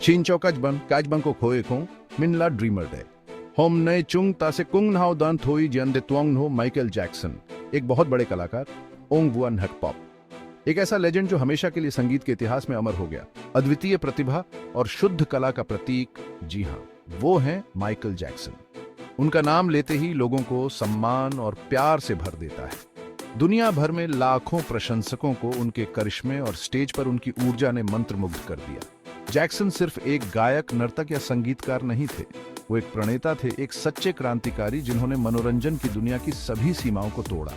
신초까지만 까지방코 고에콩 민라 dreamer day home नए चुंग तासे kung now दान थोई जन दे तुंग हो माइकल जैक्सन एक बहुत बड़े कलाकार ओंग बुआन हट पॉप एक ऐसा लेजेंड जो हमेशा के लिए संगीत के इतिहास में अमर हो गया। अद्वितीय प्रतिभा और शुद्ध कला का प्रतीक, जी हाँ, वो हैं माइकल जैक्सन। उनका नाम लेते ही लोगों को सम्मान और प्यार से भर देता है। दुनिया भर में लाखों प्रशंसकों को उनके करिश्मे और स्टेज पर उनकी ऊर्जा ने मंत्रमुग्ध कर दिया। जैक्सन सिर्फ एक गायक, नर्तक या संगीतकार नहीं थे, वो एक प्रणेता थे, एक सच्चे क्रांतिकारी जिन्होंने मनोरंजन की दुनिया की सभी सीमाओं को तोड़ा।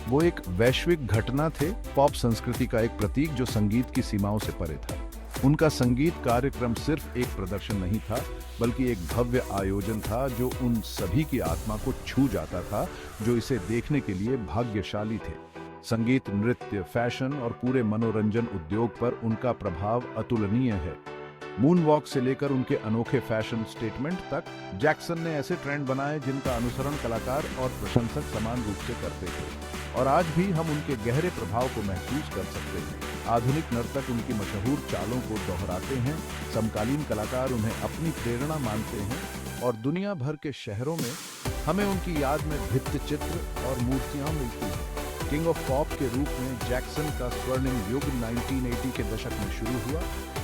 वो एक वैश्विक घटना थे, पॉप संस्कृति का एक प्रतीक जो संगीत की सीमाओं से परे था। उनका संगीत कार्यक्रम सिर्फ एक प्रदर्शन नहीं था, बल्कि एक भव्य आयोजन था जो उन सभी की आत्मा को छू जाता था जो इसे देखने के लिए भाग्यशाली थे। संगीत, नृत्य, फैशन और पूरे मनोरंजन उद्योग पर उनका प्रभाव अतुलनीय है। मून वॉक से लेकर उनके अनोखे फैशन स्टेटमेंट तक, जैक्सन ने ऐसे ट्रेंड बनाए जिनका अनुसरण कलाकार और प्रशंसक समान रूप से करते थे, और आज भी हम उनके गहरे प्रभाव को महसूस कर सकते हैं। आधुनिक नर्तक उनकी मशहूर चालों को दोहराते हैं, समकालीन कलाकार उन्हें अपनी प्रेरणा मानते हैं, और दुनिया भर के शहरों में हमें उनकी याद में भित्ति चित्र और मूर्तियां मिलती हैं। किंग ऑफ पॉप के रूप में जैक्सन का स्वर्णिम युग 1980 के दशक में शुरू हुआ,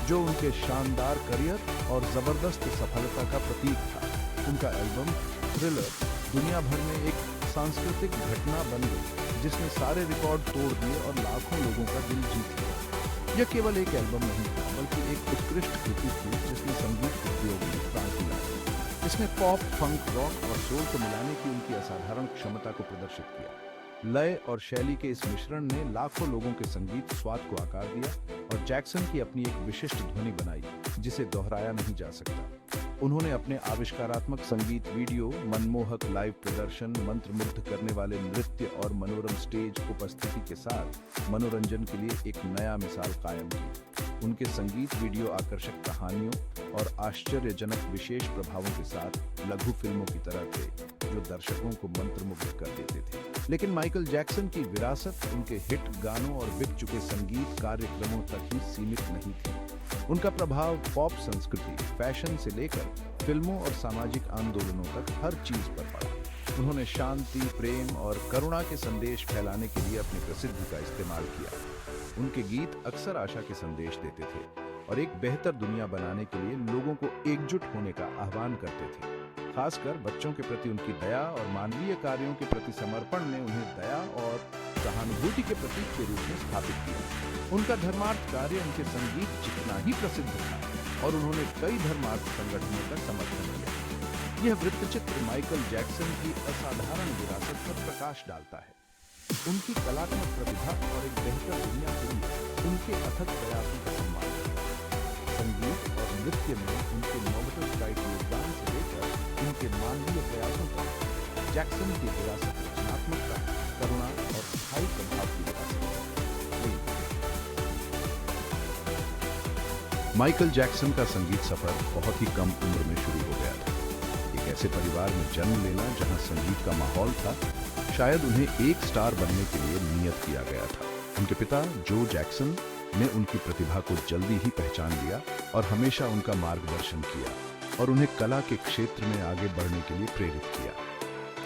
जो उनके शानदार करियर और जबरदस्त सफलता का प्रतीक था। उनका एल्बम थ्रिलर दुनिया भर में एक सांस्कृतिक घटना बन गई, जिसने सारे रिकॉर्ड तोड़ दिए और लाखों लोगों का दिल जीत लिया। यह केवल एक एल्बम नहीं था, बल्कि एक उत्कृष्ट कृति थी जिसने संगीत उद्योग में क्रांति लाई। इसने पॉप, फंक, रॉक और सोल को मिलाने की उनकी असाधारण क्षमता को प्रदर्शित किया। लय और शैली के इस मिश्रण ने लाखों लोगों के संगीत स्वाद को आकार दिया और जैक्सन की अपनी एक विशिष्ट ध्वनि बनाई जिसे दोहराया नहीं जा सकता। उन्होंने अपने आविष्कारात्मक संगीत वीडियो, मनमोहक लाइव प्रदर्शन, मंत्रमुग्ध करने वाले नृत्य और मनोरम स्टेज उपस्थिति के साथ मनोरंजन के लिए एक नया मिसाल कायम की। उनके संगीत वीडियो आकर्षक कहानियों और आश्चर्यजनक विशेष प्रभावों के साथ लघु फिल्मों की तरह थे, जो दर्शकों को मंत्रमुग्ध कर देते थे। लेकिन माइकल जैक्सन की विरासत उनके हिट गानों और बिक चुके संगीत कार्यक्रमों तक ही सीमित नहीं थी। उनका प्रभाव पॉप संस्कृति, फैशन से लेकर फिल्मों और सामाजिक आंदोलनों तक हर चीज पर पड़ा। उन्होंने शांति, प्रेम और करुणा के संदेश फैलाने के लिए अपनी प्रसिद्धि का इस्तेमाल किया। उनके गीत अक्सर आशा के संदेश देते थे और एक बेहतर दुनिया बनाने के लिए लोगों को एकजुट होने का आह्वान करते थे। खासकर बच्चों के प्रति उनकी दया और मानवीय कार्यों के प्रति समर्पण ने उन्हें दया और सहानुभूति के प्रतीक के रूप में स्थापित किया। उनका धर्मार्थ कार्य उनके संगीत जितना ही प्रसिद्ध था और उन्होंने कई धर्मार्थ संगठनों का समर्थन किया। यह वृत्तचित्र माइकल जैक्सन की असाधारण विरासत पर प्रकाश डालता है। उनकी कलात्मक प्रतिभा और एक बेहतर दुनिया के लिए उनके अथक प्रयासों का सम्मान है। संगीत और नृत्य में उनके इनोवेटिव का योगदान से लेकर उनके मानवीय प्रयासों तक, जैक्सन की विरासत रचनात्मकता, करुणा और स्थायी प्रभाव की विरासत है। माइकल जैक्सन का संगीत सफर बहुत ही कम उम्र में शुरू हो गया था। एक ऐसे परिवार में जन्म लेना जहां संगीत का माहौल था, शायद उन्हें एक स्टार बनने के लिए नियत किया गया था। उनके पिता जो जैक्सन ने उनकी प्रतिभा को जल्दी ही पहचान लिया और हमेशा उनका मार्गदर्शन किया और उन्हें कला के क्षेत्र में आगे बढ़ने के लिए प्रेरित किया।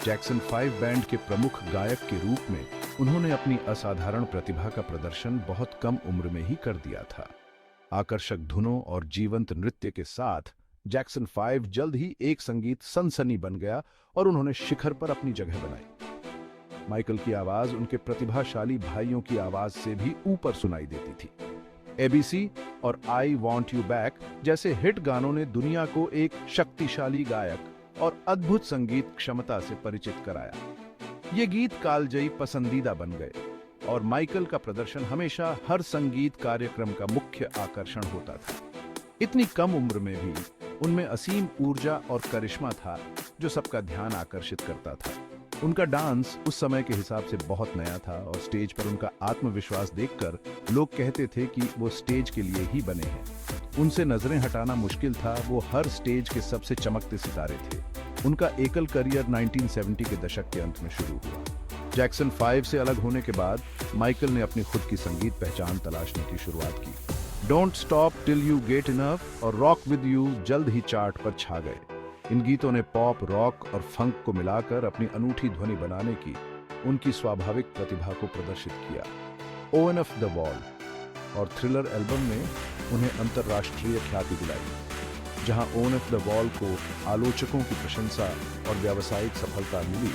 जैक्सन 5 बैंड के प्रमुख गायक के रूप में उन्होंने अपनी असाधारण प्रतिभा का प्रदर्शन बहुत कम उम्र में ही कर दिया था। आकर्षक धुनों और जीवंत नृत्य के साथ जैक्सन 5 जल्द ही एक संगीत सनसनी बन गया और उन्होंने शिखर पर अपनी जगह बनाई। माइकल की आवाज उनके प्रतिभाशाली भाइयों की आवाज से भी ऊपर सुनाई देती थी। एबीसी और आई वॉन्ट यू बैक जैसे हिट गानों ने दुनिया को एक शक्तिशाली गायक और अद्भुत संगीत क्षमता से परिचित कराया। ये गीत कालजयी पसंदीदा बन गए और माइकल का प्रदर्शन हमेशा हर संगीत कार्यक्रम का मुख्य आकर्षण होता था। इतनी कम उम्र में भी उनमें असीम ऊर्जा और करिश्मा था जो सबका ध्यान आकर्षित करता था। उनका डांस उस समय के हिसाब से बहुत नया था और स्टेज पर उनका आत्मविश्वास देखकर लोग कहते थे कि वो स्टेज के लिए ही बने हैं। उनसे नजरें हटाना मुश्किल था, वो हर स्टेज के सबसे चमकते सितारे थे। उनका एकल करियर 1970 के दशक के अंत में शुरू हुआ। जैक्सन 5 से अलग होने के बाद माइकल ने अपनी खुद की संगीत पहचान तलाशने की शुरुआत की। Don't stop till you get enough और रॉक विद यू जल्द ही चार्ट पर छा गए। इन गीतों ने पॉप, रॉक और फंक को मिलाकर अपनी अनूठी ध्वनि बनाने की उनकी स्वाभाविक प्रतिभा को प्रदर्शित किया। ओवन ऑफ द वॉल और थ्रिलर एल्बम ने उन्हें अंतर्राष्ट्रीय ख्याति दिलाई। जहां ओवन ऑफ द वॉल को आलोचकों की प्रशंसा और व्यावसायिक सफलता मिली,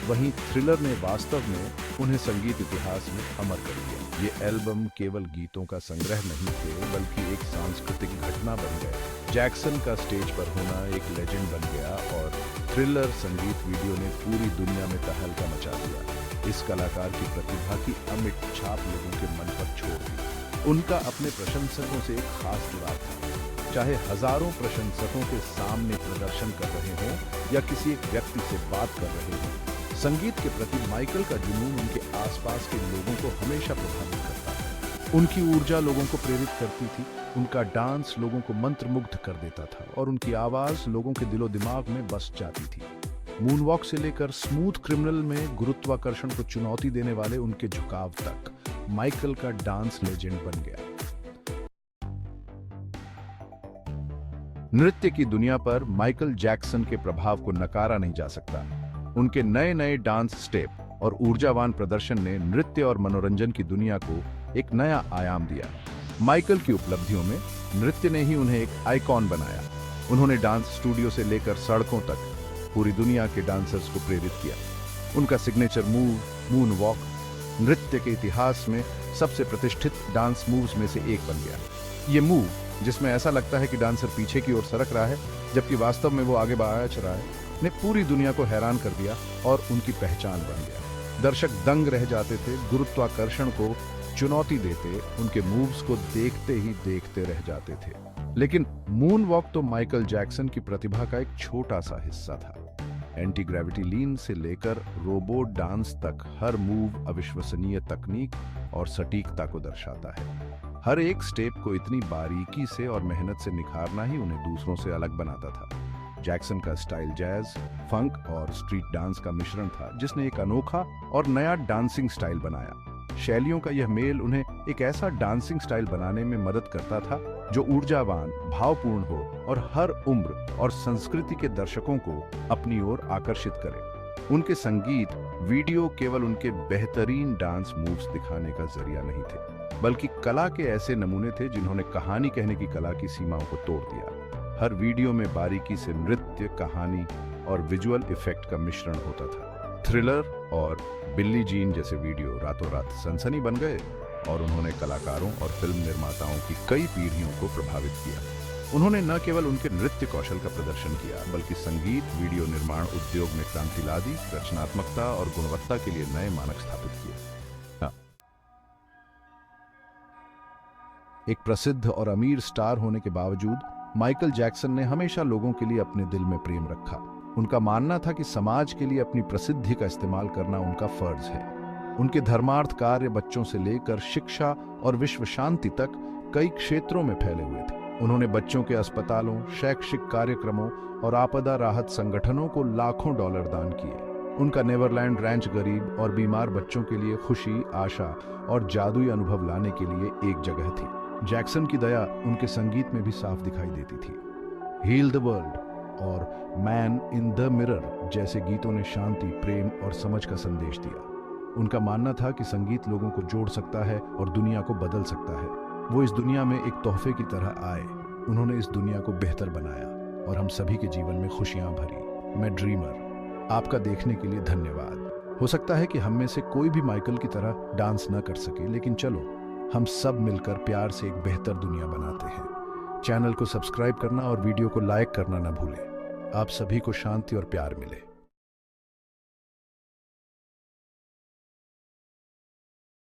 वहीं थ्रिलर ने वास्तव में उन्हें संगीत इतिहास में अमर कर दिया। ये एल्बम केवल गीतों का संग्रह नहीं थे, बल्कि एक सांस्कृतिक घटना बन गए। जैक्सन का स्टेज पर होना एक लेजेंड बन गया और थ्रिलर संगीत वीडियो ने पूरी दुनिया में तहलका मचा दिया। इस कलाकार की प्रतिभा की अमिट छाप लोगों के मन पर छोड़ दी। उनका अपने प्रशंसकों से एक खास जुड़ाव था। चाहे हजारों प्रशंसकों के सामने प्रदर्शन कर रहे हों या किसी एक व्यक्ति से बात कर रहे हों, संगीत के प्रति माइकल का जुनून उनके आसपास के लोगों को हमेशा प्रभावित करता था। उनकी ऊर्जा लोगों को प्रेरित करती थी, उनका डांस लोगों को मंत्रमुग्ध कर देता था और उनकी आवाज लोगों के दिलो दिमाग में बस जाती थी। मूनवॉक से लेकर स्मूथ क्रिमिनल में गुरुत्वाकर्षण को चुनौती देने वाले उनके झुकाव तक माइकल का डांस लेजेंड बन गया। नृत्य की दुनिया पर माइकल जैक्सन के प्रभाव को नकारा नहीं जा सकता। उनके नए नए डांस स्टेप और ऊर्जावान प्रदर्शन ने नृत्य और मनोरंजन की दुनिया को एक नया आयाम दिया। माइकल की उपलब्धियों में नृत्य ने ही उन्हें एक आइकॉन बनाया। उन्होंने डांस स्टूडियो से लेकर सड़कों तक पूरी दुनिया के डांसर्स को प्रेरित किया। उनका सिग्नेचर मूव मून वॉक नृत्य के इतिहास में सबसे प्रतिष्ठित डांस मूव्स में से एक बन गया। ये मूव, जिसमें ऐसा लगता है कि डांसर पीछे की ओर सरक रहा है जबकि वास्तव में वो आगे बढ़ा रहा है, ने पूरी दुनिया को हैरान कर दिया और उनकी पहचान बन गया। दर्शक दंग रह जाते थे, गुरुत्वाकर्षण को चुनौती देते उनके मूव्स को देखते ही देखते रह जाते थे। लेकिन मून वॉक तो माइकल जैक्सन की प्रतिभा का एक छोटा सा हिस्सा था। एंटी ग्रेविटी लीन से लेकर रोबोट डांस तक हर मूव अविश्वसनीय तकनीक और सटीकता को दर्शाता है। हर एक स्टेप को इतनी बारीकी से और मेहनत से निखारना ही उन्हें दूसरों से अलग बनाता था। जैक्सन का स्टाइल जैज, फंक और स्ट्रीट डांस का मिश्रण था, जिसने एक अनोखा और नया डांसिंग स्टाइल बनाया। शैलियों का यह मेल उन्हें एक ऐसा डांसिंग स्टाइल बनाने में मदद करता था जो ऊर्जावान, भावपूर्ण हो और हर उम्र और संस्कृति के दर्शकों को अपनी ओर आकर्षित करे। उनके संगीत वीडियो केवल उनके बेहतरीन डांस मूव्स दिखाने का जरिया नहीं थे, बल्कि कला के ऐसे नमूने थे जिन्होंने कहानी कहने की कला की सीमाओं को तोड़ दिया। हर वीडियो में बारीकी से नृत्य, कहानी और विजुअल इफेक्ट का मिश्रण होता था। थ्रिलर और बिल्ली जीन जैसे वीडियो रातों रात सनसनी बन गए और उन्होंने कलाकारों और फिल्म निर्माताओं की कई पीढ़ियों को प्रभावित किया। उन्होंने न केवल उनके नृत्य कौशल का प्रदर्शन किया, बल्कि संगीत वीडियो निर्माण उद्योग में क्रांति ला दी, रचनात्मकता और गुणवत्ता के लिए नए मानक स्थापित किए। एक प्रसिद्ध और अमीर स्टार होने के बावजूद माइकल जैक्सन ने हमेशा लोगों के लिए अपने दिल में प्रेम रखा। उनका मानना था कि समाज के लिए अपनी प्रसिद्धि का इस्तेमाल करना उनका फर्ज है। उनके धर्मार्थ कार्य बच्चों से लेकर शिक्षा और विश्व शांति तक कई क्षेत्रों में फैले हुए थे। उन्होंने बच्चों के अस्पतालों, शैक्षिक कार्यक्रमों और आपदा राहत संगठनों को लाखों डॉलर दान किए। उनका नेवरलैंड रैंच गरीब और बीमार बच्चों के लिए खुशी, आशा और जादुई अनुभव लाने के लिए एक जगह थी। जैक्सन की दया उनके संगीत में भी साफ दिखाई देती थी। हील द वर्ल्ड और मैन इन द मिरर जैसे गीतों ने शांति, प्रेम और समझ का संदेश दिया। उनका मानना था कि संगीत लोगों को जोड़ सकता है और दुनिया को बदल सकता है। वो इस दुनिया में एक तोहफे की तरह आए। उन्होंने इस दुनिया को बेहतर बनाया और हम सभी के जीवन में खुशियां भरी। मैं ड्रीमर, आपका देखने के लिए धन्यवाद। हो सकता है कि हम में से कोई भी माइकल की तरह डांस न कर सके, लेकिन चलो हम सब मिलकर प्यार से एक बेहतर दुनिया बनाते हैं। चैनल को सब्सक्राइब करना और वीडियो को लाइक करना न भूलें। आप सभी को शांति और प्यार मिले।